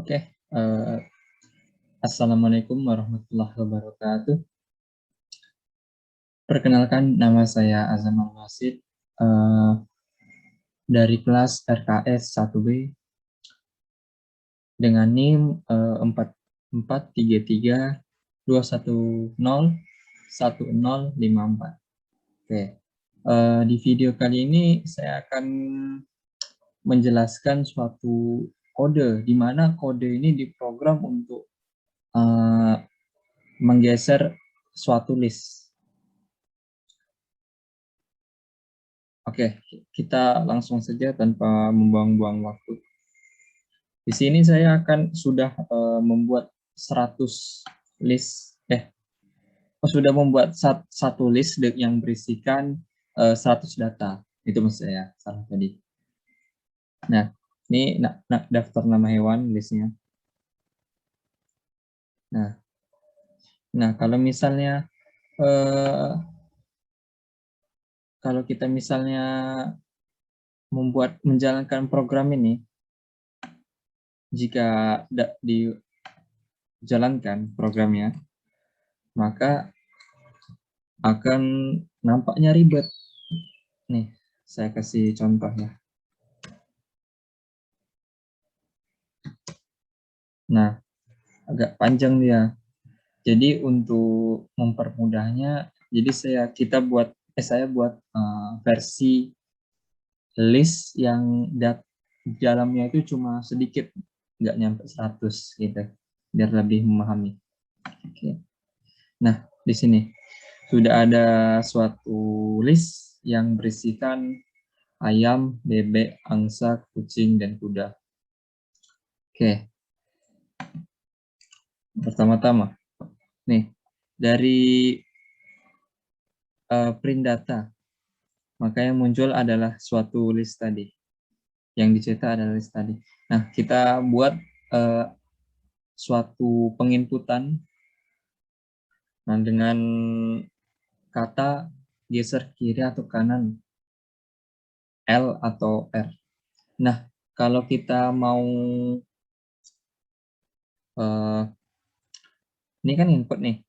Oke, Assalamualaikum warahmatullahi wabarakatuh. Perkenalkan, nama saya Azam Al-Wasid dari kelas RKS 1B dengan NIM 4433210154. Oke, di video kali ini saya akan menjelaskan suatu kode, di mana kode ini diprogram untuk menggeser suatu list. Oke, kita langsung saja tanpa membuang-buang waktu. Di sini saya akan sudah membuat 100 list, sudah membuat satu list yang berisikan 100 data. Itu maksud saya, salah tadi. Nah, ini daftar nama hewan listnya. Nah, kalau misalnya kalau kita misalnya menjalankan program ini, jika dijalankan programnya, maka akan nampaknya ribet. Nih, saya kasih contoh ya. Nah, agak panjang dia. Jadi untuk mempermudahnya, jadi saya buat versi list yang dalamnya itu cuma sedikit, nggak nyampe 100 gitu, biar lebih memahami. Oke. Nah, di sini sudah ada suatu list yang berisikan ayam, bebek, angsa, kucing, dan kuda. Oke. Pertama-tama, nih, dari print data, maka yang muncul adalah suatu list tadi. Yang dicetak adalah list tadi. Nah, kita buat suatu penginputan dengan kata geser kiri atau kanan, L atau R. Nah, kalau kita mau ini kan input nih.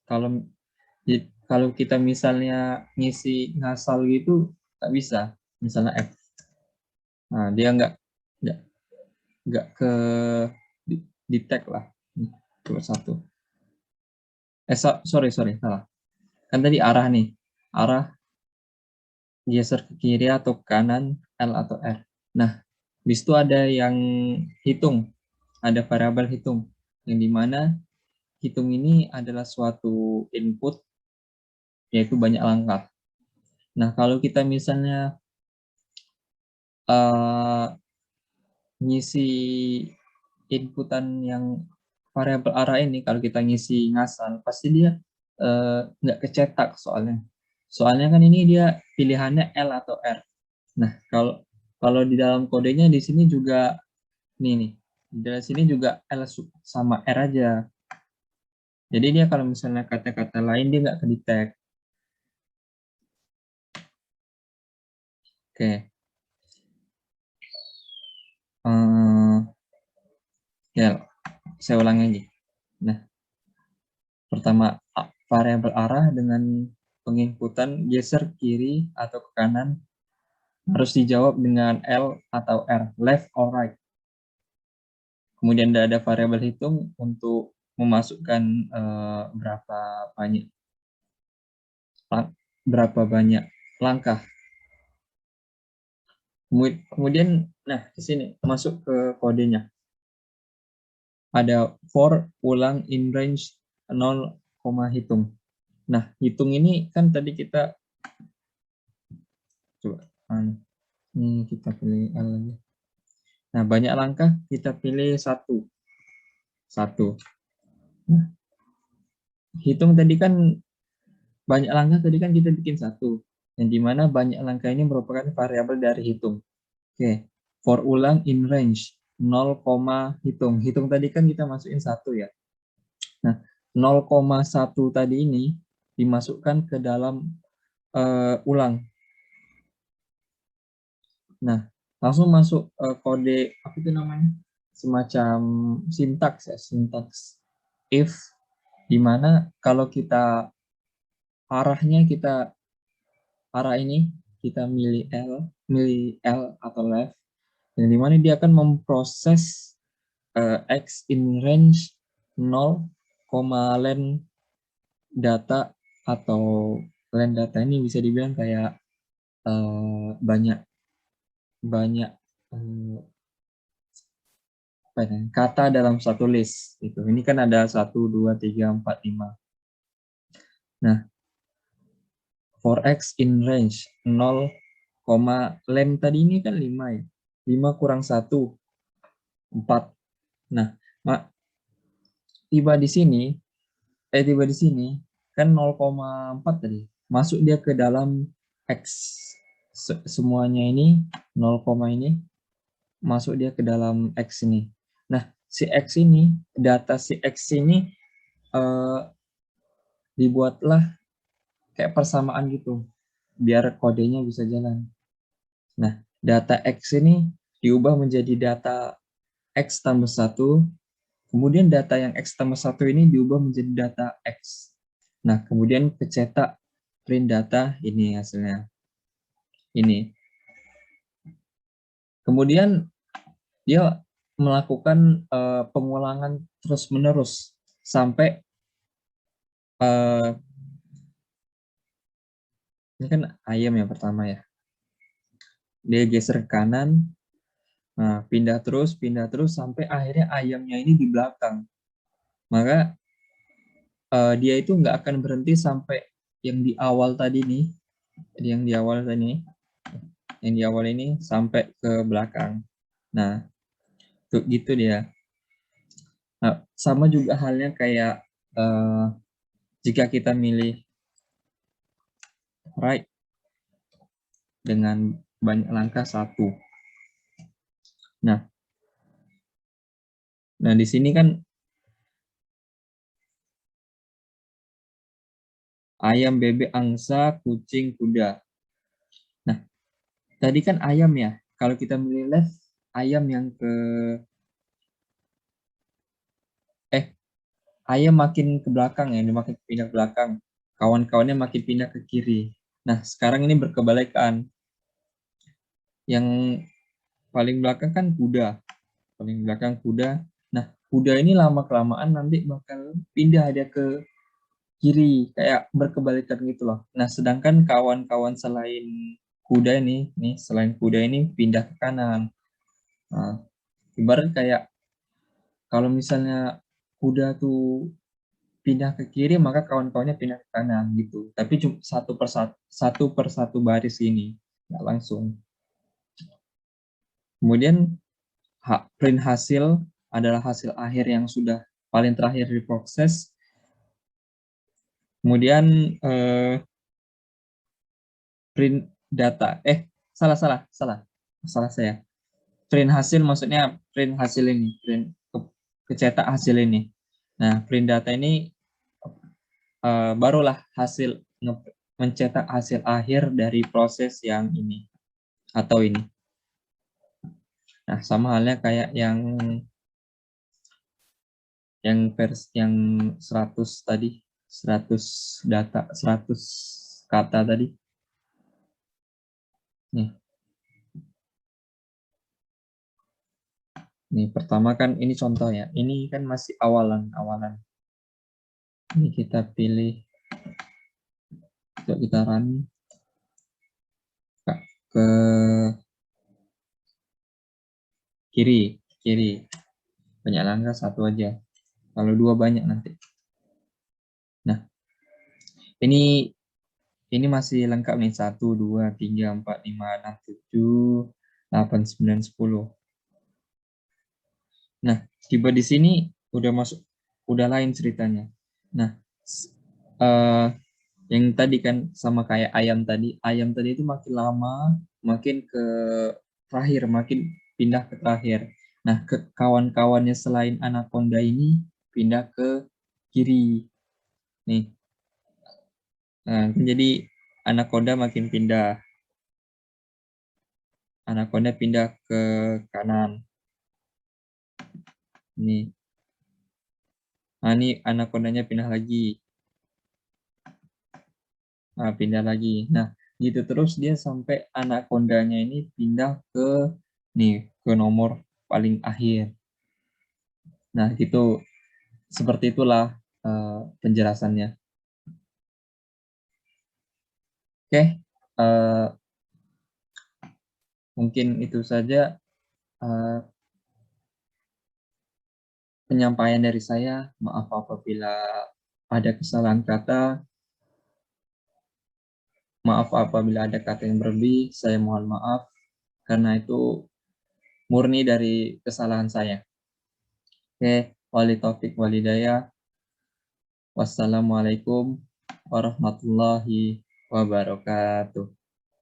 Kalau kita misalnya ngisi ngasal gitu, nggak bisa. Misalnya F. Nah, dia nggak ke detect lah. Coba satu. Sorry, salah. Kan tadi arah nih. Arah geser ke kiri atau kanan, L atau R. Nah, di situ ada yang hitung. Ada variabel hitung. Yang dimana hitung ini adalah suatu input, yaitu banyak langkah. Nah, kalau kita misalnya ngisi inputan yang variabel arah ini, kalau kita ngisi ngasal, pasti dia nggak kecetak soalnya. Soalnya kan ini dia pilihannya L atau R. Nah, kalau di dalam kodenya di sini juga nih, di sini juga L sama R aja. Jadi dia kalau misalnya kata-kata lain dia nggak ke-detect. Oke. Ya, saya ulangi lagi. Nah, pertama, variabel arah dengan penginputan geser kiri atau ke kanan harus dijawab dengan L atau R, left or right. Kemudian ada variabel hitung untuk memasukkan berapa banyak langkah. Kemudian, nah di sini masuk ke kodenya. Ada for ulang in range 0, hitung. Nah, hitung ini kan tadi kita coba ini kita pilih L aja. Nah, banyak langkah kita pilih satu. Nah, hitung tadi kan banyak langkah tadi kan kita bikin satu. Yang dimana banyak langkah ini merupakan variabel dari hitung. Oke, for ulang in range 0, hitung. Hitung tadi kan kita masukin satu ya. Nah, 0,1 tadi ini dimasukkan ke dalam ulang. Nah, langsung masuk kode apa itu namanya? semacam sintaks ya, sintaks if, dimana kalau kita arah ini kita milih L atau left, yang dimana dia akan memproses X in range 0, len data, atau len data ini bisa dibilang kayak banyak kata dalam satu list gitu. Ini kan ada 1, 2, 3, 4, 5. Nah, for X in range 0, len tadi ini kan 5 ya. 5 kurang 1, 4. Nah, tiba di sini kan 0,4 tadi. Masuk dia ke dalam X. Semuanya ini 0, ini masuk dia ke dalam X ini. Nah, si X ini, data si X ini dibuatlah kayak persamaan gitu, biar kodenya bisa jalan. Nah, data X ini diubah menjadi data X tambah 1, kemudian data yang X tambah 1 ini diubah menjadi data X. Nah, kemudian kecetak print data, ini hasilnya. Ini. Kemudian dia melakukan pengulangan terus-menerus sampai ini kan ayam yang pertama ya. Dia geser ke kanan, nah, pindah terus sampai akhirnya ayamnya ini di belakang. Maka dia itu nggak akan berhenti sampai yang di awal tadi nih, yang di awal ini sampai ke belakang. Nah, tuh gitu dia. Nah, sama juga halnya kayak jika kita milih right dengan banyak langkah 1. Nah, di sini kan ayam, bebek, angsa, kucing, kuda. Nah, tadi kan ayam ya. Kalau kita milih left, ayam yang ke ayam makin ke belakang ya, dia makin pindah ke belakang. Kawan-kawannya makin pindah ke kiri. Nah, sekarang ini berkebalikan. Yang paling belakang kan kuda. Paling belakang kuda. Nah, kuda ini lama-kelamaan nanti bakal pindah dia ke kiri, kayak berkebalikan gitu loh. Nah, sedangkan kawan-kawan selain kuda ini, selain kuda ini pindah ke kanan. Nah, ibarat kayak kalau misalnya kuda tuh pindah ke kiri, maka kawan-kawannya pindah ke kanan gitu. Tapi cuma satu per satu baris ini, nggak langsung. Kemudian print hasil adalah hasil akhir yang sudah paling terakhir diproses. Kemudian print data, salah saya. Print hasil maksudnya print hasil ini, kecetak hasil ini. Nah, print data ini barulah hasil mencetak hasil akhir dari proses yang ini atau ini. Nah, sama halnya kayak yang yang 100 tadi, 100 data, 100 kata tadi. Nih pertama kan ini contoh ya. Ini kan masih awalan. Ini kita pilih, kita run ke kiri. Banyak langkah 1 aja. Kalau 2 banyak nanti. Nah, ini masih lengkap nih. 1, 2, 3, 4, 5, 6, 7, 8, 9, 10. Nah, tiba di sini udah lain ceritanya. Nah, yang tadi kan sama kayak ayam tadi. Ayam tadi itu makin lama, makin ke terakhir, makin pindah ke terakhir. Nah, ke kawan-kawannya selain anaconda ini pindah ke kiri. Nih. Nah, jadi anaconda makin pindah. Anaconda pindah ke kanan. Ini. Nah, ini anakondanya pindah lagi. Nah, pindah lagi. Nah, gitu terus dia sampai anakondanya ini pindah ke nomor paling akhir. Nah, gitu seperti itulah penjelasannya. Oke, mungkin itu saja penyampaian dari saya. Maaf apabila ada kesalahan kata, maaf apabila ada kata yang berlebih, saya mohon maaf karena itu murni dari kesalahan saya. Oke, wali taufik walidayah. Wassalamualaikum warahmatullahi wabarakatuh.